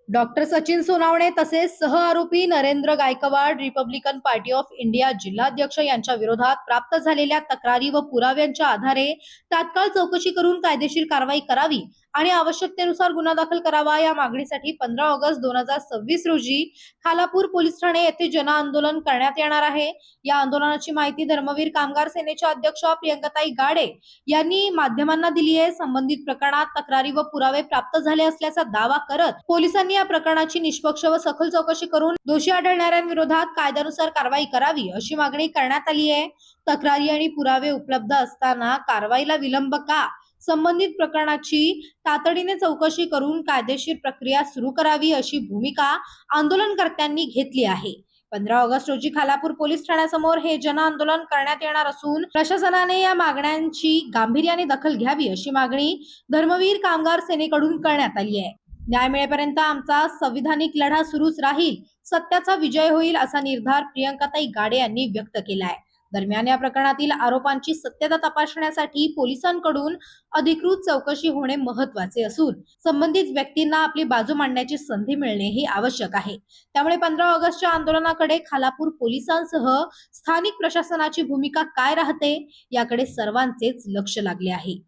Doctor Sachin Sonawane तसेच सह आरोपी Narendra Gaikwad Republican party of India जिल्हाध्यक्ष यांच्या विरोधात प्राप्त झालेल्या तक्रारी व पुराव्यांच्या आधारे तात्काळ चौकशी करून कायदेशीर कारवाई करावी आणि आवश्यकतेनुसार गुन्हा दाखल करावा या मागणीसाठी 15 ऑगस्ट 2026 रोजी खालापूर पोलीस ठाणे येथे जन आंदोलन करण्यात येणार आहे। या आंदोलनाची माहिती धर्मवीर कामगार सेनेच्या अध्यक्ष प्रियंकाताई गाडे यांनी माध्यमांना दिली आहे। संबंधित प्रकरणात तक्रारी व पुरावे प्राप्त झाले असल्याचा दावा करत पोलिसांनी या प्रकरणाची निष्पक्ष व सखोल चौकशी करून दोषी आढळणाऱ्यांविरोधात कायद्यानुसार कारवाई करावी अशी मागणी करण्यात आली आहे। तक्रारी आणि पुरावे उपलब्ध असताना कारवाईला विलंब का? संबंधित प्रकरणाची तातडीने चौकशी करून कायदेशीर प्रक्रिया सुरू करावी अशी भूमिका आंदोलनकर्त्यांनी घेतली आहे। 15 ऑगस्ट रोजी खालापूर पोलीस ठाण्यासमोर हे जन आंदोलन करण्यात येणार असून प्रशासनाने या मागण्यांची गांभीर्याने दखल घ्यावी अशी मागणी धर्मवीर कामगार सेनेकडून करण्यात आली आहे। न्याय मिळेपर्यंत आमचा संविधानिक लढा सुरूच राहील, सत्याचा विजय होईल असा निर्धार प्रियंकाताई गाडे यांनी व्यक्त केला आहे। दरम्यान या प्रकरणातील आरोपांची सत्यता तपासण्यासाठी पोलिसांकडून अधिकृत चौकशी होणे महत्त्वाचे असून संबंधित व्यक्तींना आपली बाजू मांडण्याची संधी मिळणे हे आवश्यक आहे। त्यामुळे 15 ऑगस्टच्या आंदोलनाकडे खालापूर पोलिसांसह स्थानिक प्रशासनाची भूमिका काय राहते याकडे सर्वांचेच लक्ष लागले आहे।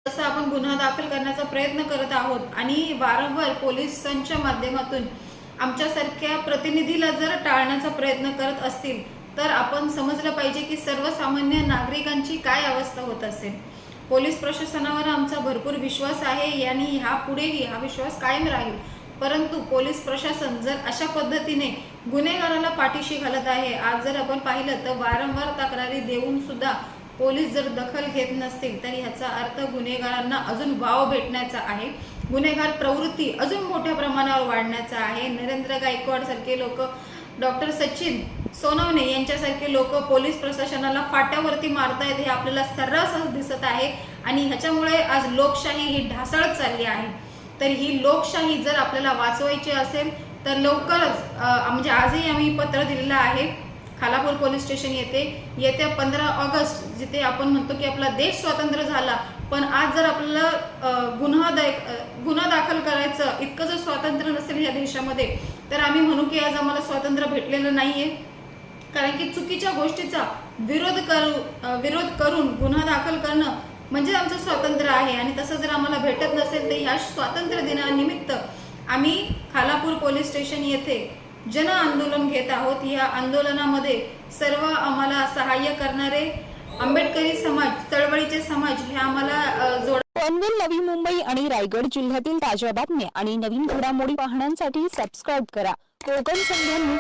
जसं आपण गुन्हा दाखल करण्याचा प्रयत्न करत आहोत आणि वारंवार पोलिसांच्या माध्यमातून आमच्यासारख्या प्रतिनिधीला जर टाळण्याचा प्रयत्न करत असतील तर आपण समजलं पाहिजे की सर्वसामान्य नागरिकांची काय अवस्था होत असेल। पोलीस प्रशासनावर आमचा भरपूर विश्वास आहे आणि ह्यापुढेही हा विश्वास कायम राहील, परंतु पोलीस प्रशासन जर अशा पद्धतीने गुन्हेगाराला पाठीशी घालत आहे, आज जर आपण पाहिलं तर वारंवार तक्रारी देऊन सुद्धा पोलीस जर दखल घेत नसतील तर ह्याचा अर्थ गुन्हेगारांना अजून वाव भेटण्याचा आहे, गुन्हेगार प्रवृत्ती अजून मोठ्या प्रमाणावर वाढण्याचा आहे। नरेंद्र गायकवाड सारखे लोक, डॉक्टर सचिन सोनावणे यांच्यासारखे लोक पोलीस प्रशासनाला फाट्यावरती मारतायत हे आपल्याला सर्रास दिसत आहे आणि ह्याच्यामुळे आज लोकशाही ही ढासळत चालली आहे। तर ही लोकशाही जर आपल्याला वाचवायची असेल तर लवकरच म्हणजे आजही आम्ही पत्र दिलेलं आहे खालापूर पोलीस स्टेशन येत्या 15 ऑगस्ट, जिथे आपण म्हणतो की आपला देश स्वतंत्र झाला, पण आज जर आपल्याला गुन्हा दाखल करायचं इतकं जर स्वातंत्र्य नसेल या देशामध्ये तर आम्ही म्हणू की आज आम्हाला स्वातंत्र्य भेटलेलं नाहीये। कारण की चुकीच्या गोष्टीचा विरोध करून गुन्हा दाखल करणं म्हणजे आमचं स्वातंत्र्य आहे आणि तसं जर आम्हाला भेटत नसेल तर ह्या स्वातंत्र्य दिनानिमित्त आम्ही खालापूर पोलीस स्टेशन येथे जन आंदोलन घेत आहोत। या आंदोलनामध्ये सर्व आम्हाला सहाय्य करणारे आंबेडकरी समाज, चळवळीचे समाज हे आम्हाला पनवेल, नवी मुंबई आणि रायगड जिल्ह्यातील ताज्या बातम्या आणि नवीन घडामोडी पाहण्यासाठी सबस्क्राईब करा कोकण संध्या न्यूज।